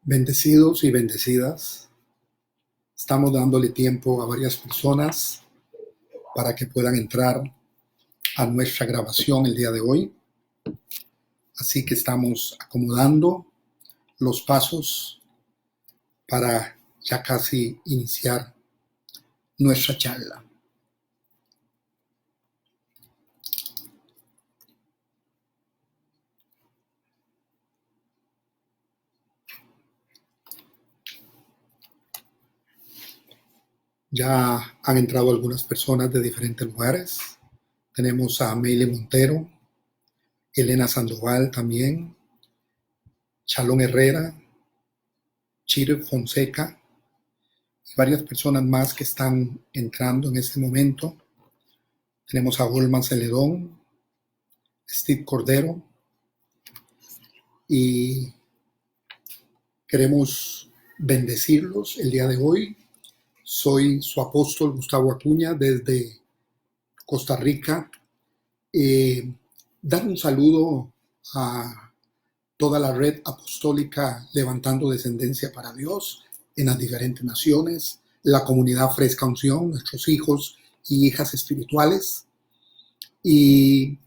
Bendecidos y bendecidas, estamos dándole tiempo a varias personas para que puedan entrar a nuestra grabación el día de hoy. Así que estamos acomodando los pasos para ya casi iniciar nuestra charla. Ya han entrado algunas personas de diferentes lugares. Tenemos a Meile Montero, Elena Sandoval también, Chalón Herrera, Chire Fonseca y varias personas más que están entrando en este momento. Tenemos a Olman Celedón, Steve Cordero, y queremos bendecirlos el día de hoy. Soy su apóstol Gustavo Acuña desde Costa Rica. Dar un saludo a toda la red apostólica Levantando Descendencia para Dios en las diferentes naciones, la comunidad Fresca Unción, nuestros hijos y hijas espirituales, y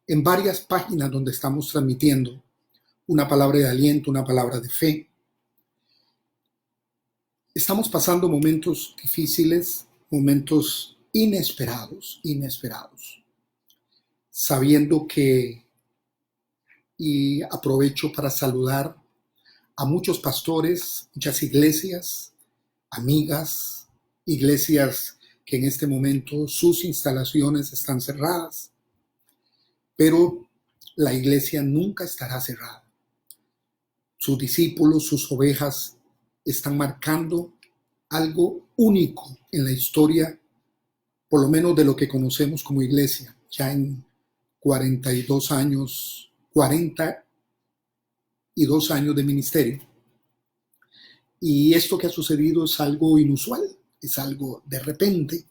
en varias páginas donde estamos transmitiendo una palabra de aliento, una palabra de fe. Estamos pasando momentos difíciles, momentos inesperados, sabiendo que, y aprovecho para saludar a muchos pastores, muchas iglesias, amigas, iglesias que en este momento sus instalaciones están cerradas, pero la iglesia nunca estará cerrada. Sus discípulos, sus ovejas están marcando algo único en la historia, por lo menos de lo que conocemos como iglesia, ya en 42 años de ministerio. Y esto que ha sucedido es algo inusual, es algo de repente,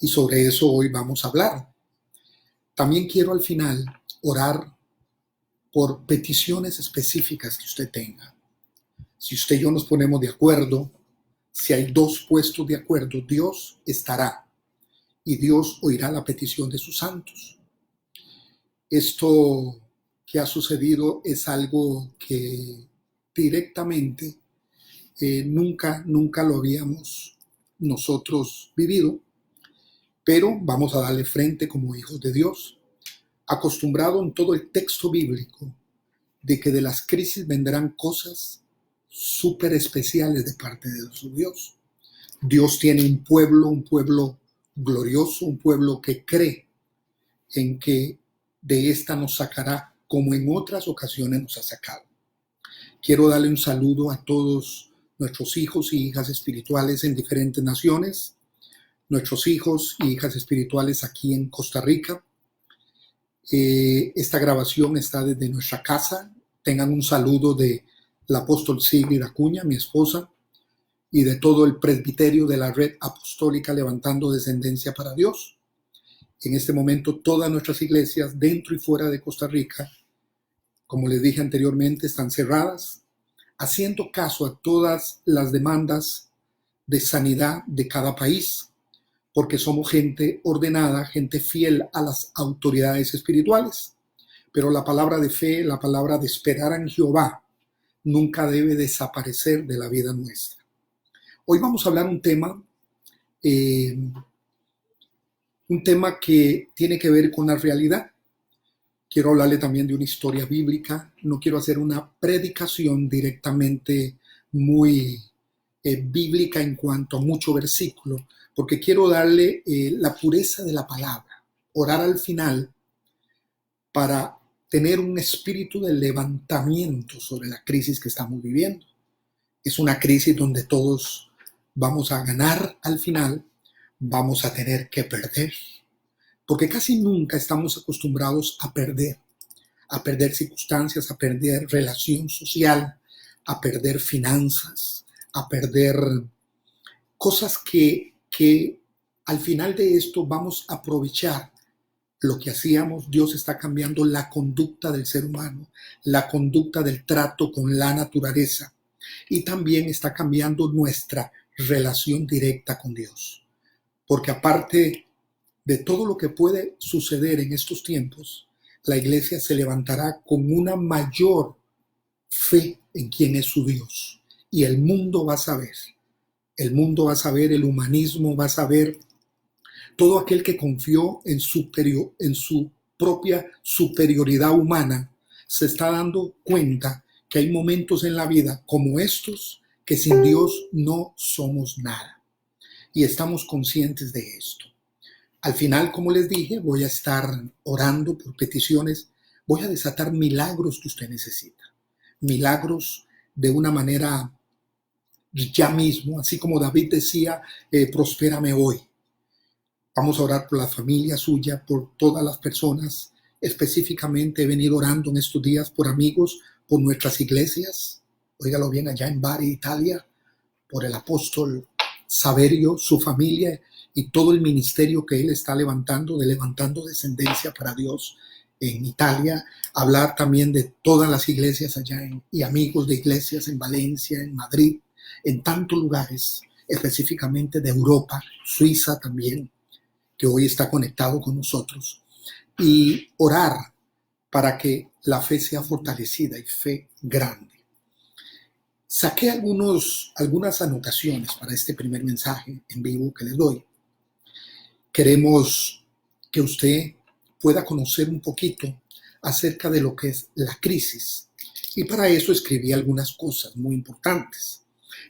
y sobre eso hoy vamos a hablar. También quiero al final orar por peticiones específicas que usted tenga. Si usted y yo nos ponemos de acuerdo, si hay dos puestos de acuerdo, Dios estará y Dios oirá la petición de sus santos. Esto que ha sucedido es algo que directamente nunca lo habíamos nosotros vivido, pero vamos a darle frente como hijos de Dios, acostumbrado en todo el texto bíblico de que de las crisis vendrán cosas súper especiales de parte de su Dios. Dios tiene un pueblo glorioso, un pueblo que cree en que de esta nos sacará como en otras ocasiones nos ha sacado. Quiero darle un saludo a todos nuestros hijos y hijas espirituales en diferentes naciones, nuestros hijos y hijas espirituales aquí en Costa Rica. Esta grabación está desde nuestra casa. Tengan un saludo de la apóstol Sigrid Acuña, mi esposa, y de todo el presbiterio de la red apostólica Levantando Descendencia para Dios. En este momento todas nuestras iglesias dentro y fuera de Costa Rica, como les dije anteriormente, están cerradas, haciendo caso a todas las demandas de sanidad de cada país, porque somos gente ordenada, gente fiel a las autoridades espirituales. Pero la palabra de fe, la palabra de esperar en Jehová, nunca debe desaparecer de la vida nuestra. Hoy vamos a hablar un tema que tiene que ver con la realidad. Quiero hablarle también de una historia bíblica. No quiero hacer una predicación directamente muy bíblica en cuanto a mucho versículo, porque quiero darle la pureza de la palabra, orar al final para tener un espíritu de levantamiento sobre la crisis que estamos viviendo. Es una crisis donde todos vamos a ganar al final, vamos a tener que perder, porque casi nunca estamos acostumbrados a perder circunstancias, a perder relación social, a perder finanzas, a perder cosas que al final de esto vamos a aprovechar lo que hacíamos. Dios está cambiando la conducta del ser humano, la conducta del trato con la naturaleza. y también está cambiando nuestra relación directa con Dios. Porque aparte de todo lo que puede suceder en estos tiempos, la iglesia se levantará con una mayor fe en quién es su Dios. Y el mundo va a saber. El mundo va a saber, el humanismo va a saber, todo aquel que confió en su propia superioridad humana se está dando cuenta que hay momentos en la vida como estos que sin Dios no somos nada. Y estamos conscientes de esto. Al final, como les dije, voy a estar orando por peticiones. Voy a desatar milagros que usted necesita. Milagros de una manera ya mismo, así como David decía, prospérame hoy. Vamos a orar por la familia suya, por todas las personas. Específicamente he venido orando en estos días por amigos, por nuestras iglesias. Óigalo bien, allá en Bari, Italia, por el apóstol Saverio, su familia y todo el ministerio que él está levantando descendencia para Dios en Italia. Hablar también de todas las iglesias allá y amigos de iglesias en Valencia, en Madrid, en tantos lugares, específicamente de Europa, Suiza también, que hoy está conectado con nosotros, y orar para que la fe sea fortalecida y fe grande. Saqué algunas anotaciones para este primer mensaje en vivo que les doy. Queremos que usted pueda conocer un poquito acerca de lo que es la crisis. Y para eso escribí algunas cosas muy importantes.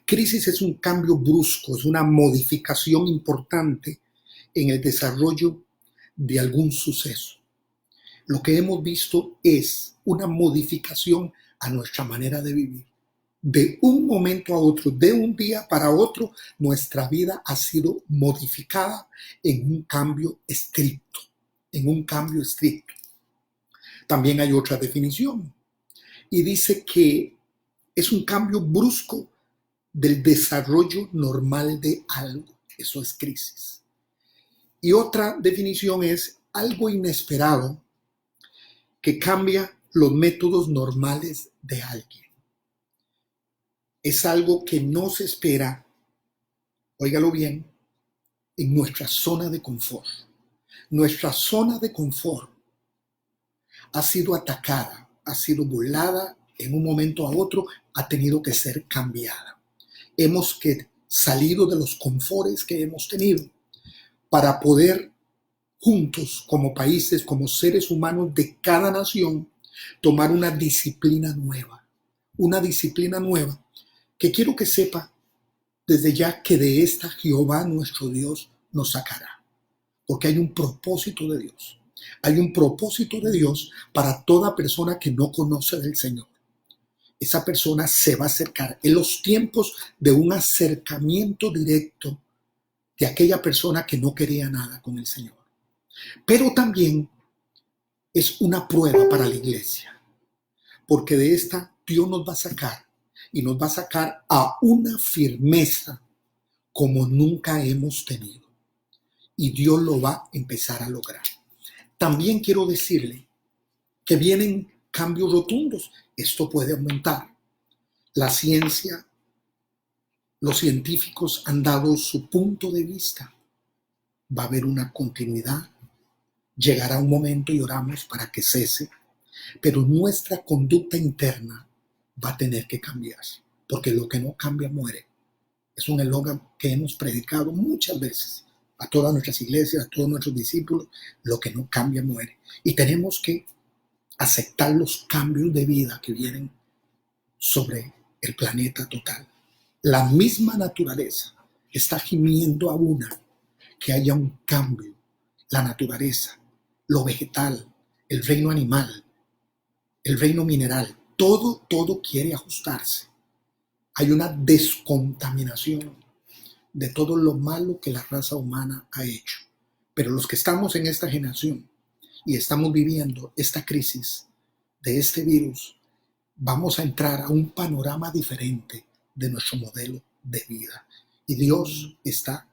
Crisis es un cambio brusco, es una modificación importante en el desarrollo de algún suceso. Lo que hemos visto es una modificación a nuestra manera de vivir. De un momento a otro, de un día para otro, nuestra vida ha sido modificada en un cambio estricto, También hay otra definición y dice que es un cambio brusco del desarrollo normal de algo. Eso es crisis. Y otra definición es algo inesperado que cambia los métodos normales de alguien. Es algo que no se espera, óigalo bien, en nuestra zona de confort. Nuestra zona de confort ha sido atacada, ha sido burlada, en un momento a otro ha tenido que ser cambiada. Hemos salido de los confortes que hemos tenido para poder juntos, como países, como seres humanos de cada nación, tomar una disciplina nueva que quiero que sepa desde ya que de esta Jehová nuestro Dios nos sacará, porque hay un propósito de Dios. Hay un propósito de Dios para toda persona que no conoce del Señor. Esa persona se va a acercar en los tiempos de un acercamiento directo de aquella persona que no quería nada con el Señor. Pero también es una prueba para la iglesia, porque de esta Dios nos va a sacar y nos va a sacar a una firmeza como nunca hemos tenido. Y Dios lo va a empezar a lograr. También quiero decirle que vienen cambios rotundos. Esto puede aumentar. La ciencia, los científicos han dado su punto de vista. Va a haber una continuidad. Llegará un momento y oramos para que cese. Pero nuestra conducta interna va a tener que cambiar. Porque lo que no cambia muere. Es un eslogan que hemos predicado muchas veces a todas nuestras iglesias, a todos nuestros discípulos. Lo que no cambia muere. Y tenemos que aceptar los cambios de vida que vienen sobre el planeta total. La misma naturaleza está gimiendo a una que haya un cambio. La naturaleza, lo vegetal, el reino animal, el reino mineral, todo quiere ajustarse. Hay una descontaminación de todo lo malo que la raza humana ha hecho. Pero los que estamos en esta generación y estamos viviendo esta crisis de este virus, vamos a entrar a un panorama diferente de nuestro modelo de vida. Y Dios está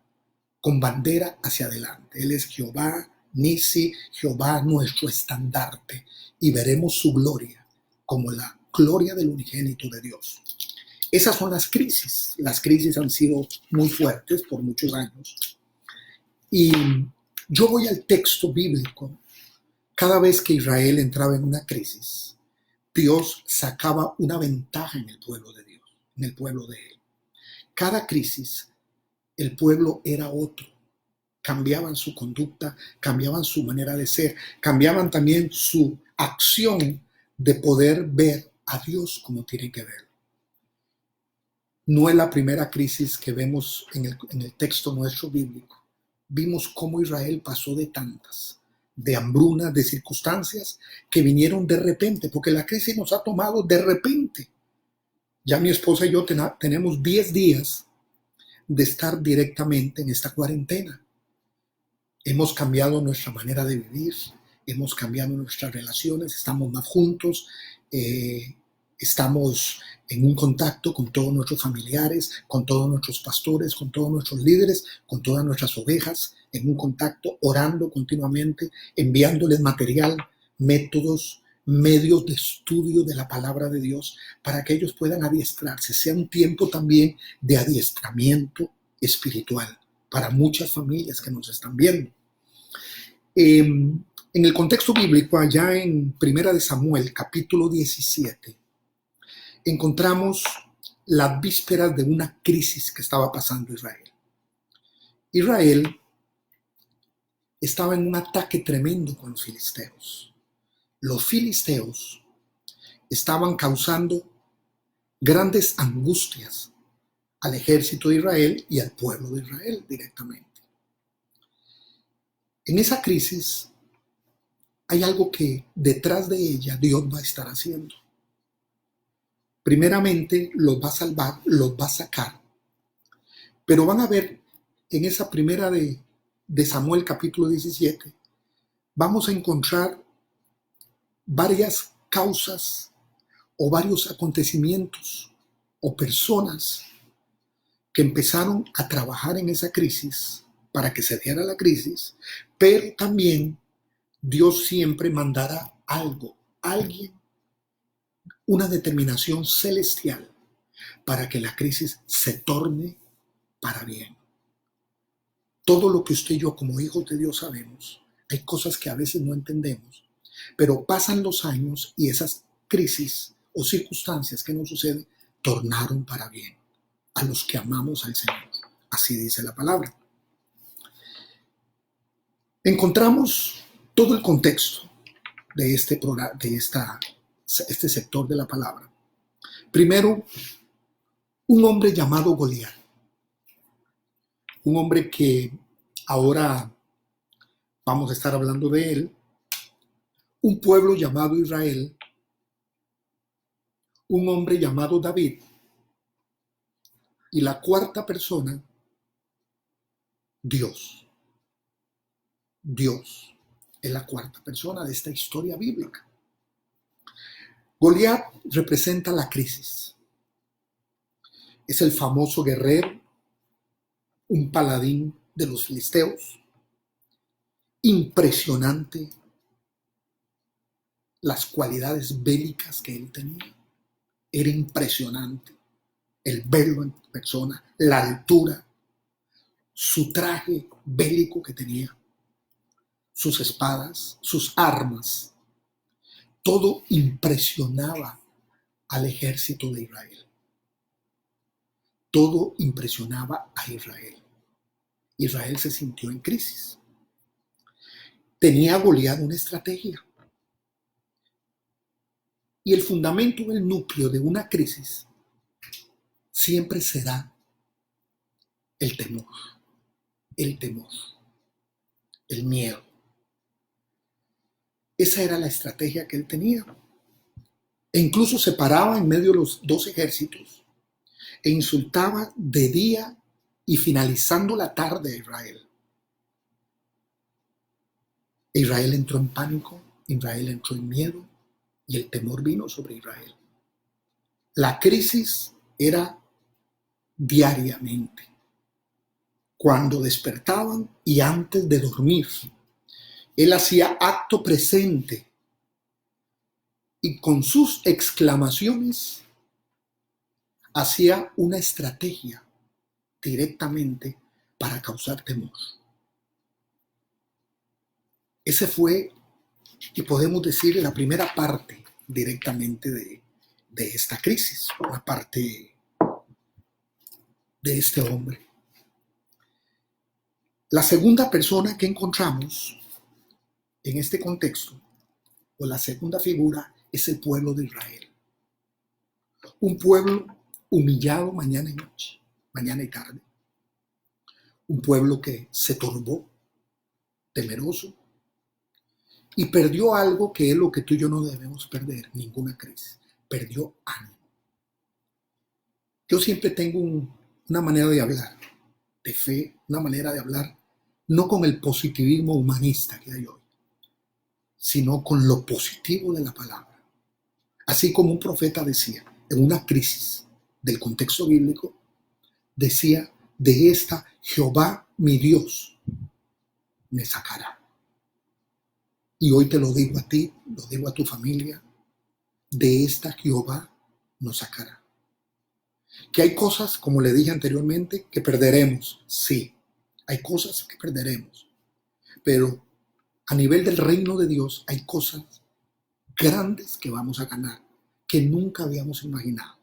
con bandera hacia adelante. Él es Jehová Nisi, Jehová nuestro estandarte. Y veremos su gloria como la gloria del unigénito de Dios. Esas son las crisis. Las crisis han sido muy fuertes por muchos años. Y yo voy al texto bíblico. Cada vez que Israel entraba en una crisis, Dios sacaba una ventaja en el pueblo de Dios, en el pueblo de Él. Cada crisis, el pueblo era otro. Cambiaban su conducta, cambiaban su manera de ser, cambiaban también su acción de poder ver a Dios como tienen que ver. No es la primera crisis que vemos en el texto nuestro bíblico. Vimos cómo Israel pasó de tantas, de hambrunas, de circunstancias que vinieron de repente, porque la crisis nos ha tomado de repente. Ya mi esposa y yo tenemos 10 días de estar directamente en esta cuarentena. Hemos cambiado nuestra manera de vivir, hemos cambiado nuestras relaciones, estamos más juntos, estamos en un contacto con todos nuestros familiares, con todos nuestros pastores, con todos nuestros líderes, con todas nuestras ovejas, en un contacto, orando continuamente, enviándoles material, métodos, medios de estudio de la palabra de Dios para que ellos puedan adiestrarse. Sea un tiempo también de adiestramiento espiritual para muchas familias que nos están viendo. En el contexto bíblico, allá en Primera de Samuel, capítulo 17, encontramos las vísperas de una crisis que estaba pasando Israel. Israel estaba en un ataque tremendo con los filisteos. Los filisteos estaban causando grandes angustias al ejército de Israel y al pueblo de Israel directamente. En esa crisis hay algo que detrás de ella Dios va a estar haciendo. Primeramente los va a salvar, los va a sacar. Pero van a ver en esa primera de Samuel capítulo 17, vamos a encontrar varias causas o varios acontecimientos o personas que empezaron a trabajar en esa crisis para que se diera la crisis, pero también Dios siempre mandará algo, alguien, una determinación celestial para que la crisis se torne para bien. Todo lo que usted y yo como hijos de Dios sabemos, hay cosas que a veces no entendemos, pero pasan los años y esas crisis o circunstancias que nos suceden tornaron para bien a los que amamos al Señor. Así dice la palabra. Encontramos todo el contexto de este sector de la palabra. Primero, un hombre llamado Goliat. Un hombre que ahora vamos a estar hablando de él. Un pueblo llamado Israel. Un hombre llamado David. Y la cuarta persona, Dios. Dios es la cuarta persona de esta historia bíblica. Goliat representa la crisis. Es el famoso guerrero, un paladín de los filisteos. Impresionante las cualidades bélicas que él tenía. Era impresionante el verlo en persona, la altura, su traje bélico que tenía, sus espadas, sus armas. Todo impresionaba al ejército de Israel. Todo impresionaba a Israel. Israel se sintió en crisis. Tenía Goliat una estrategia. Y el fundamento, el núcleo de una crisis siempre será el temor, el miedo. Esa era la estrategia que él tenía. E incluso se paraba en medio de los dos ejércitos e insultaba de día y finalizando la tarde a Israel. Israel entró en pánico, Israel entró en miedo y el temor vino sobre Israel. La crisis era diariamente, cuando despertaban y antes de dormir. Él hacía acto presente y con sus exclamaciones hacía una estrategia directamente para causar temor. Ese fue, y podemos decir, la primera parte directamente de esta crisis, una parte de este hombre. La segunda persona que encontramos en este contexto, o la segunda figura, es el pueblo de Israel. Un pueblo humillado mañana y noche, mañana y tarde. Un pueblo que se turbó, temeroso, y perdió algo que es lo que tú y yo no debemos perder, ninguna crisis. Perdió ánimo. Yo siempre tengo una manera de hablar, de fe, una manera de hablar, no con el positivismo humanista que hay hoy, sino con lo positivo de la palabra. Así como un profeta decía, en una crisis del contexto bíblico, decía, de esta Jehová mi Dios me sacará. Y hoy te lo digo a ti, lo digo a tu familia, de esta Jehová nos sacará. Que hay cosas, como le dije anteriormente, que perderemos, sí, hay cosas que perderemos, pero a nivel del reino de Dios hay cosas grandes que vamos a ganar, que nunca habíamos imaginado.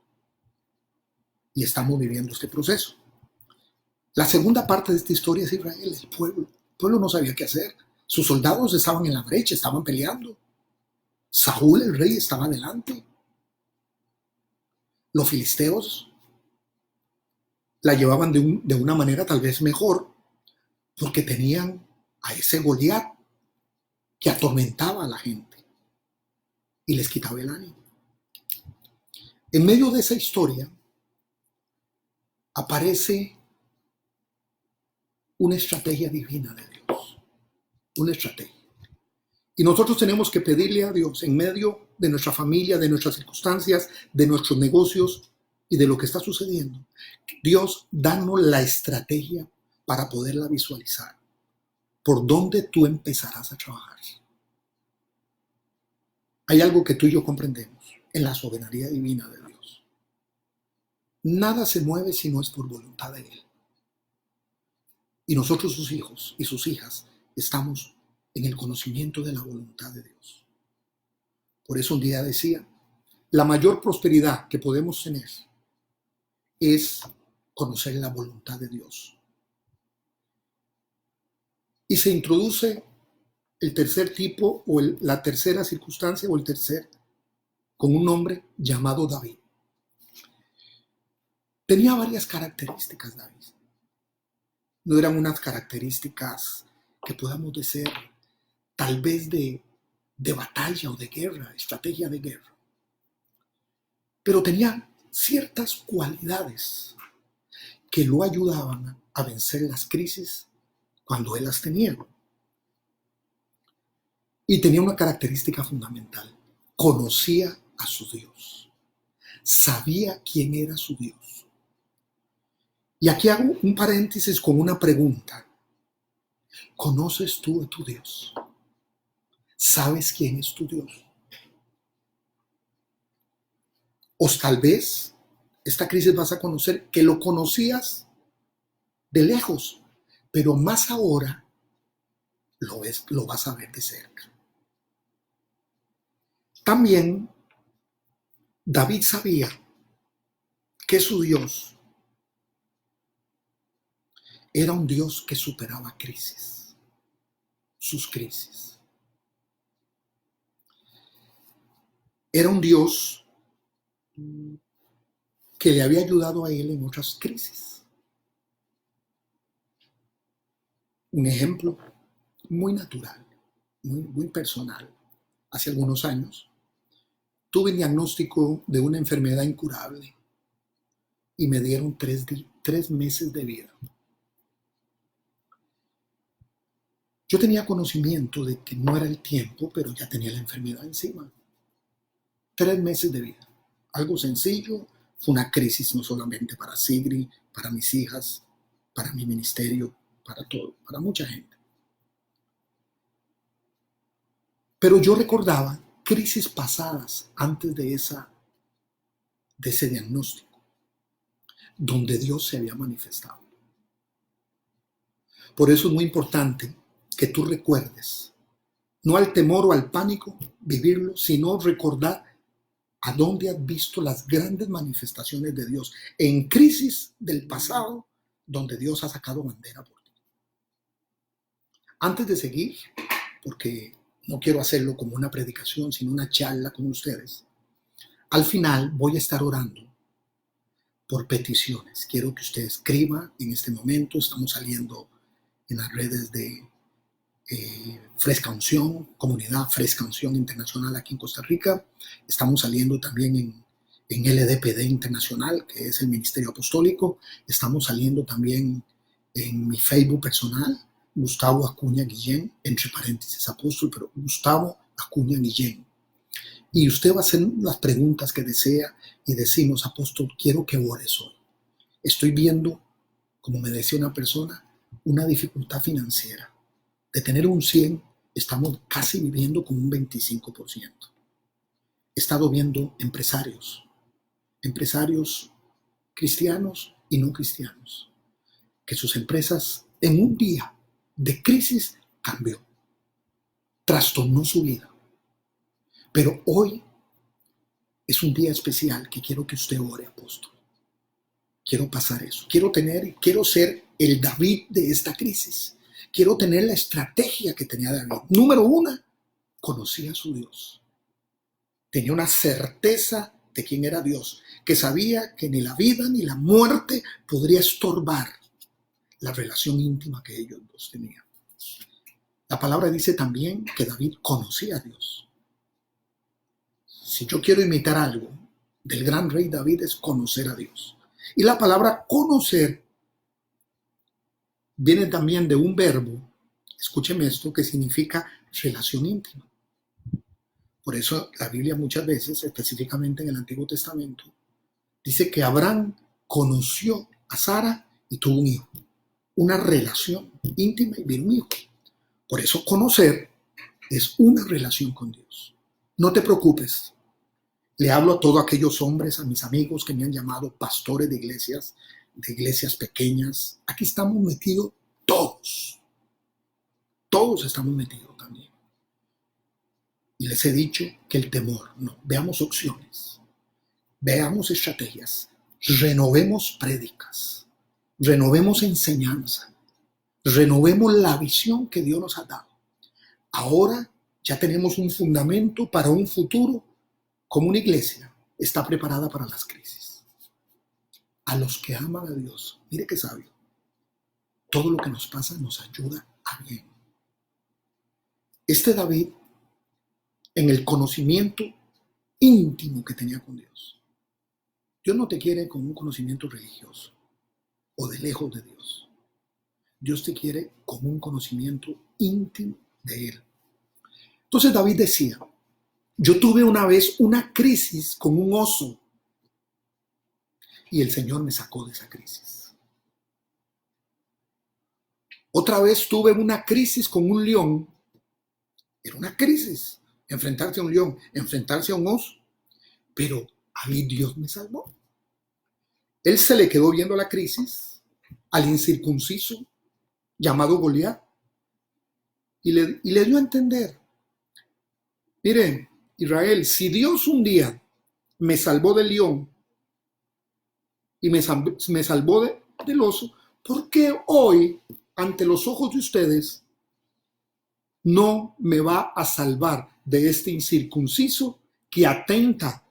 Y estamos viviendo este proceso. La segunda parte de esta historia es Israel, el pueblo. El pueblo no sabía qué hacer. Sus soldados estaban en la brecha, estaban peleando. Saúl, el rey, estaba adelante. Los filisteos la llevaban de una manera tal vez mejor, porque tenían a ese Goliat que atormentaba a la gente y les quitaba el ánimo. En medio de esa historia aparece una estrategia divina de Dios, una estrategia. Y nosotros tenemos que pedirle a Dios en medio de nuestra familia, de nuestras circunstancias, de nuestros negocios y de lo que está sucediendo. Dios, danos la estrategia para poderla visualizar. ¿Por dónde tú empezarás a trabajar? Hay algo que tú y yo comprendemos en la soberanía divina de Dios. Nada se mueve si no es por voluntad de Él. Y nosotros, sus hijos y sus hijas, estamos en el conocimiento de la voluntad de Dios. Por eso un día decía, la mayor prosperidad que podemos tener es conocer la voluntad de Dios. Y se introduce el tercer tipo o la tercera circunstancia o el tercer con un hombre llamado David. Tenía varias características David. No eran unas características que podamos decir tal vez de batalla o de guerra, estrategia de guerra. Pero tenía ciertas cualidades que lo ayudaban a vencer las crisis cuando él las tenía. Y tenía una característica fundamental. Conocía a su Dios. Sabía quién era su Dios. Y aquí hago un paréntesis con una pregunta. ¿Conoces tú a tu Dios? ¿Sabes quién es tu Dios? O tal vez esta crisis vas a conocer que lo conocías de lejos, pero más ahora lo vas a ver de cerca. También David sabía que su Dios era un Dios que superaba crisis, sus crisis. Era un Dios que le había ayudado a él en otras crisis. Un ejemplo muy natural, muy personal. Hace algunos años tuve el diagnóstico de una enfermedad incurable y me dieron 3 meses de vida. Yo tenía conocimiento de que no era el tiempo, pero ya tenía la enfermedad encima. 3 meses de vida. Algo sencillo, fue una crisis no solamente para Sigrid, para mis hijas, para mi ministerio, para todo, para mucha gente. Pero yo recordaba crisis pasadas antes de ese diagnóstico. donde Dios se había manifestado. Por eso es muy importante que tú recuerdes, no al temor o al pánico vivirlo, sino recordar a dónde has visto las grandes manifestaciones de Dios en crisis del pasado, donde Dios ha sacado bandera por ti. Antes de seguir, porque no quiero hacerlo como una predicación, sino una charla con ustedes, al final voy a estar orando por peticiones. Quiero que usted escriba en este momento. Estamos saliendo en las redes de Fresca Unción, Comunidad Fresca Unción Internacional aquí en Costa Rica. Estamos saliendo también en LDPD Internacional, que es el Ministerio Apostólico. Estamos saliendo también en mi Facebook personal, Gustavo Acuña Guillén, entre paréntesis apóstol, pero Gustavo Acuña Guillén. Y usted va a hacer las preguntas que desea y decimos, apóstol, quiero que ores hoy. Estoy viendo, como me decía una persona, una dificultad financiera. De tener un 100, estamos casi viviendo con un 25%. He estado viendo empresarios cristianos y no cristianos, que sus empresas en un día de crisis cambió, trastornó su vida. Pero hoy es un día especial que quiero que usted ore, apóstol. Quiero pasar eso. Quiero ser el David de esta crisis. Quiero tener la estrategia que tenía David. Número 1, conocía a su Dios. Tenía una certeza de quién era Dios, que sabía que ni la vida ni la muerte podría estorbar la relación íntima que ellos dos tenían. La palabra dice también que David conocía a Dios. Si yo quiero imitar algo del gran rey David es conocer a Dios. Y la palabra conocer viene también de un verbo, escúcheme esto, que significa relación íntima. Por eso la Biblia muchas veces, específicamente en el Antiguo Testamento, dice que Abraham conoció a Sara y tuvo un hijo. Una relación íntima y vino un hijo. Por eso conocer es una relación con Dios. No te preocupes. Le hablo a todos aquellos hombres, a mis amigos que me han llamado pastores de iglesias pequeñas. Aquí estamos metidos todos. Todos estamos metidos también. Y les he dicho que el temor, no, veamos opciones, veamos estrategias, renovemos prédicas, renovemos enseñanza, renovemos la visión que Dios nos ha dado. Ahora ya tenemos un fundamento para un futuro como una iglesia está preparada para las crisis. A los que aman a Dios, mire qué sabio, todo lo que nos pasa nos ayuda a bien. Este David, en el conocimiento íntimo que tenía con Dios. Dios no te quiere con un conocimiento religioso o de lejos de Dios. Dios te quiere con un conocimiento íntimo de Él. Entonces David decía, yo tuve una vez una crisis con un oso y el Señor me sacó de esa crisis. Otra vez tuve una crisis con un león. Era una crisis, enfrentarse a un león, enfrentarse a un oso. Pero ahí Dios me salvó. Él se le quedó viendo la crisis al incircunciso llamado Goliat y le dio a entender, miren, Israel, si Dios un día me salvó del león y me salvó del oso, ¿por qué hoy, ante los ojos de ustedes, no me va a salvar de este incircunciso que atenta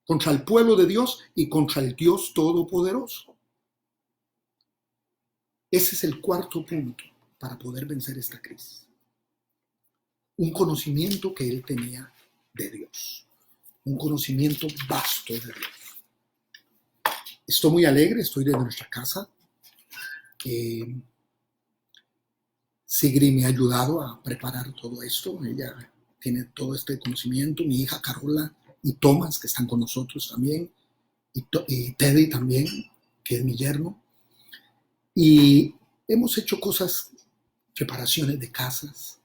contra el pueblo de Dios y contra el Dios Todopoderoso? Ese es el cuarto punto para poder vencer esta crisis. Un conocimiento que él tenía de Dios. Un conocimiento vasto de Dios. Estoy muy alegre, estoy desde nuestra casa. Sigrid me ha ayudado a preparar todo esto. Ella tiene todo este conocimiento. Mi hija Carola y Tomás, que están con nosotros también. Y Teddy también, que es mi yerno. Y hemos hecho cosas, reparaciones de casas.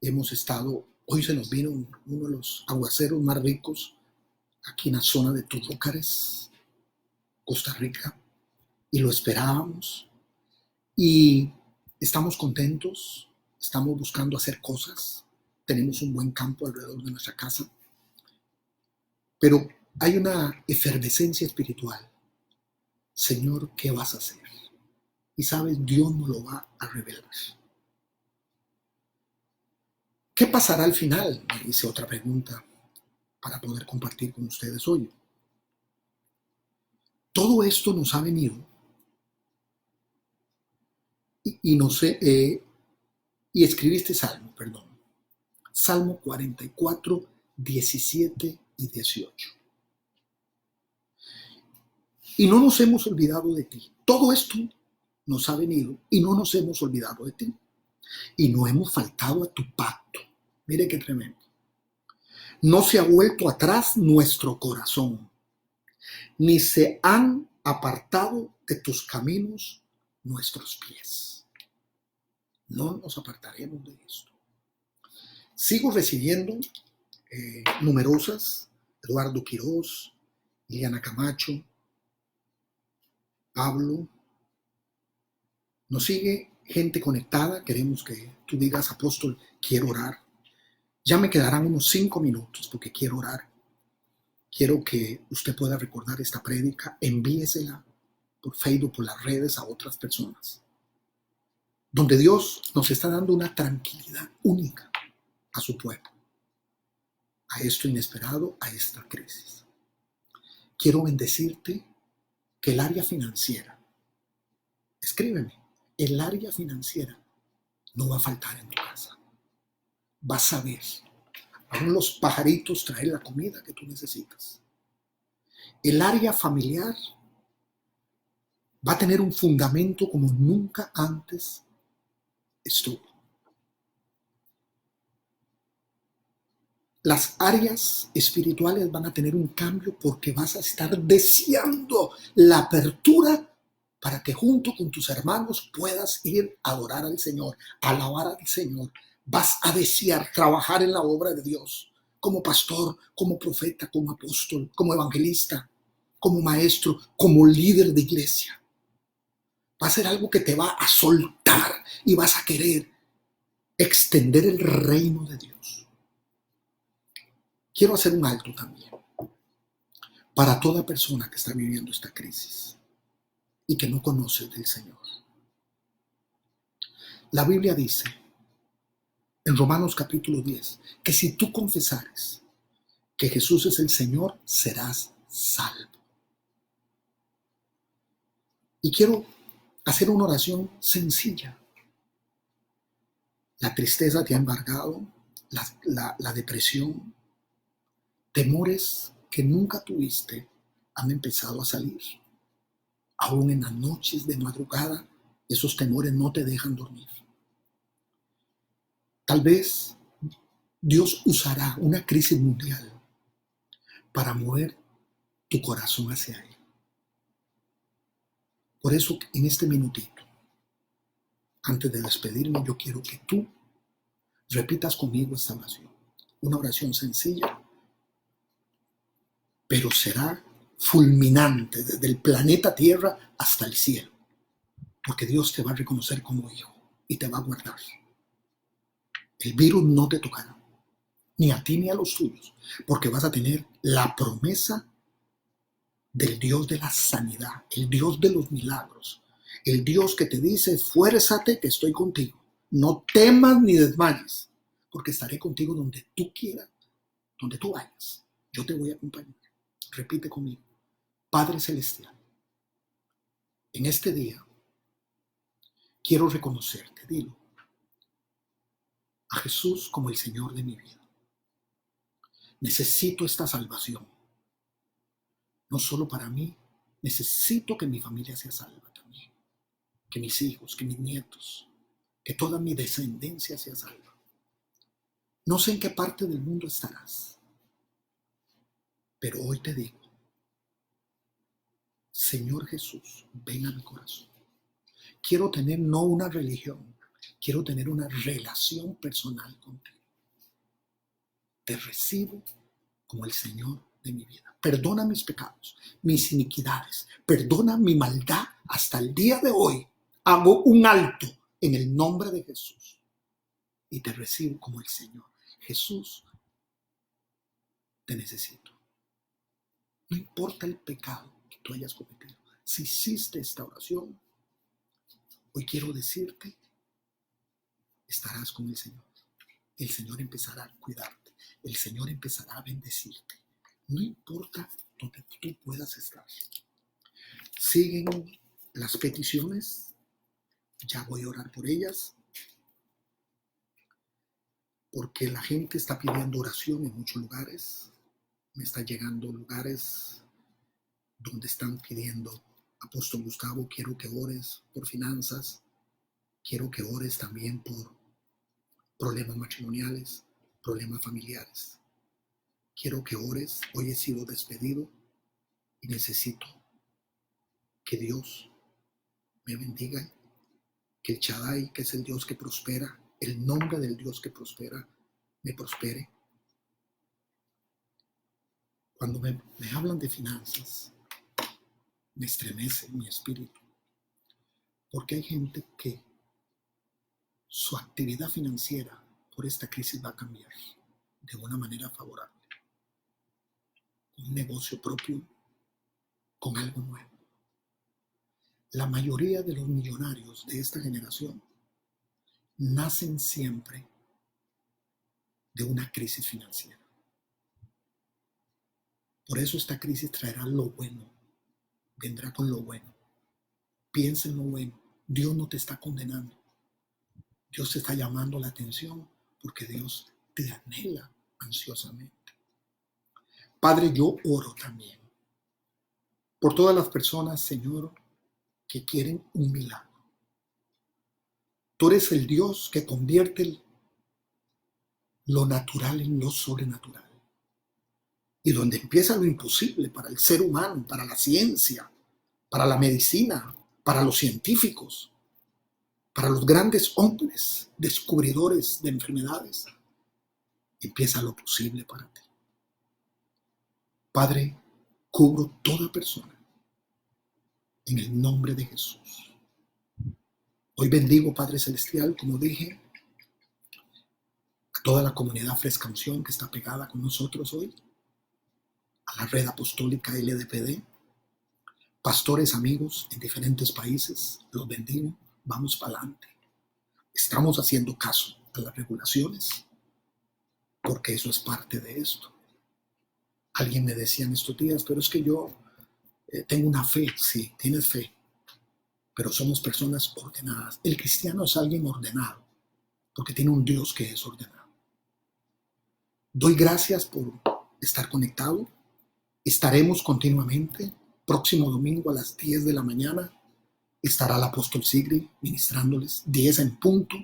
Hemos estado, hoy se nos vino uno de los aguaceros más ricos aquí en la zona de Tudócares, Costa Rica. y lo esperábamos y estamos contentos, estamos buscando hacer cosas, tenemos un buen campo alrededor de nuestra casa, pero hay una efervescencia espiritual. Señor, ¿qué vas a hacer? Y sabes, Dios nos lo va a revelar. ¿Qué pasará al final? Me hice otra pregunta para poder compartir con ustedes hoy. Todo esto nos ha venido y no sé, y escribí este salmo, perdón. Salmo 44, 17 y 18. Y no nos hemos olvidado de ti. Todo esto nos ha venido y no nos hemos olvidado de ti. Y no hemos faltado a tu pacto. Mire qué tremendo. No se ha vuelto atrás nuestro corazón, ni se han apartado de tus caminos nuestros pies. No nos apartaremos de esto. Sigo recibiendo numerosas, Eduardo Quirós, Liliana Camacho, Pablo. Nos sigue gente conectada. Queremos que tú digas, apóstol, quiero orar. Ya me quedarán unos 5 minutos porque quiero orar. Quiero que usted pueda recordar esta prédica. Envíesela por Facebook, por las redes a otras personas. Donde Dios nos está dando una tranquilidad única a su pueblo. A esto inesperado, a esta crisis. Quiero bendecirte que el área financiera, escríbeme, el área financiera no va a faltar en tu casa. Vas a ver, aún los pajaritos traen la comida que tú necesitas. El área familiar va a tener un fundamento como nunca antes estuvo. Las áreas espirituales van a tener un cambio porque vas a estar deseando la apertura para que junto con tus hermanos puedas ir a adorar al Señor, a alabar al Señor. Vas a desear trabajar en la obra de Dios como pastor, como profeta, como apóstol, como evangelista, como maestro, como líder de iglesia. Va a ser algo que te va a soltar y vas a querer extender el reino de Dios. Quiero hacer un alto también para toda persona que está viviendo esta crisis y que no conoce del Señor. La Biblia dice en Romanos capítulo 10 que si tú confesares que Jesús es el Señor, serás salvo. Y quiero hacer una oración sencilla. La tristeza te ha embargado, la depresión, temores que nunca tuviste han empezado a salir. Aún en las noches de madrugada, esos temores no te dejan dormir. Tal vez Dios usará una crisis mundial para mover tu corazón hacia Él. Por eso, en este minutito, antes de despedirme, yo quiero que tú repitas conmigo esta oración. Una oración sencilla, pero será fulminante desde el planeta Tierra hasta el cielo. Porque Dios te va a reconocer como hijo y te va a guardar. El virus no te tocará, ni a ti ni a los tuyos, porque vas a tener la promesa del Dios de la sanidad, el Dios de los milagros, el Dios que te dice, esfuérzate que estoy contigo, no temas ni desmayes, porque estaré contigo donde tú quieras, donde tú vayas, yo te voy a acompañar. Repite conmigo, Padre Celestial, en este día quiero reconocerte, dilo, a Jesús como el Señor de mi vida. Necesito esta salvación. No solo para mí, necesito que mi familia sea salva también. Que mis hijos, que mis nietos, que toda mi descendencia sea salva. No sé en qué parte del mundo estarás, pero hoy te digo, Señor Jesús, ven a mi corazón. Quiero tener no una religión, quiero tener una relación personal contigo. Te recibo como el Señor de mi vida. Perdona mis pecados, mis iniquidades, perdona mi maldad hasta el día de hoy, hago un alto en el nombre de Jesús y te recibo como el Señor. Jesús, te necesito. No importa el pecado que tú hayas cometido. Si hiciste esta oración, hoy quiero decirte, estarás con el Señor. El Señor empezará a cuidarte. El Señor empezará a bendecirte. No importa donde tú puedas estar. Siguen las peticiones. Ya voy a orar por ellas. Porque la gente está pidiendo oración en muchos lugares. Me está llegando lugares donde están pidiendo, Apóstol Gustavo, quiero que ores por finanzas. Quiero que ores también por problemas matrimoniales, problemas familiares. Quiero que ores. Hoy he sido despedido y necesito que Dios me bendiga, que el Shaddai, que es el Dios que prospera, el nombre del Dios que prospera, me prospere. Cuando me hablan de finanzas, me estremece mi espíritu, porque hay gente que su actividad financiera por esta crisis va a cambiar de una manera favorable, un negocio propio, con algo nuevo. La mayoría de los millonarios de esta generación nacen siempre de una crisis financiera. Por eso esta crisis traerá lo bueno, vendrá con lo bueno. Piensa en lo bueno. Dios no te está condenando. Dios te está llamando la atención porque Dios te anhela ansiosamente. Padre, yo oro también por todas las personas, Señor, que quieren un milagro. Tú eres el Dios que convierte lo natural en lo sobrenatural. Y donde empieza lo imposible para el ser humano, para la ciencia, para la medicina, para los científicos, para los grandes hombres, descubridores de enfermedades, empieza lo posible para ti. Padre, cubro toda persona en el nombre de Jesús. Hoy bendigo, Padre Celestial, como dije, a toda la comunidad Fresca Unción que está pegada con nosotros hoy, a la red apostólica LDPD, pastores, amigos en diferentes países, los bendigo, vamos para adelante. Estamos haciendo caso a las regulaciones, porque eso es parte de esto. Alguien me decía en estos días, pero es que yo tengo una fe. Sí, tienes fe, pero somos personas ordenadas. El cristiano es alguien ordenado, porque tiene un Dios que es ordenado. Doy gracias por estar conectado. Estaremos continuamente. Próximo domingo a las 10 de la mañana estará el apóstol Sigrid ministrándoles, 10 en punto,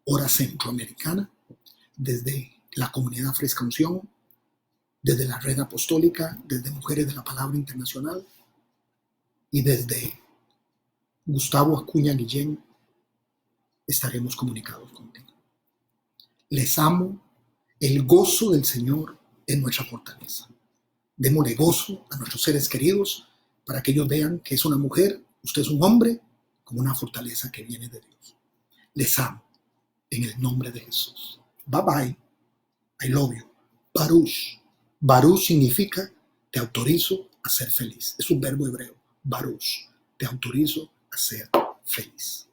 hora centroamericana, desde la comunidad Fresca Unción, desde la red apostólica, desde Mujeres de la Palabra Internacional y desde Gustavo Acuña Guillén estaremos comunicados contigo. Les amo. El gozo del Señor es nuestra fortaleza. Démosle gozo a nuestros seres queridos para que ellos vean que es una mujer, usted es un hombre, con una fortaleza que viene de Dios. Les amo en el nombre de Jesús. Bye bye. I love you. Baruch. Baruch significa te autorizo a ser feliz. Es un verbo hebreo. Baruch. Te autorizo a ser feliz.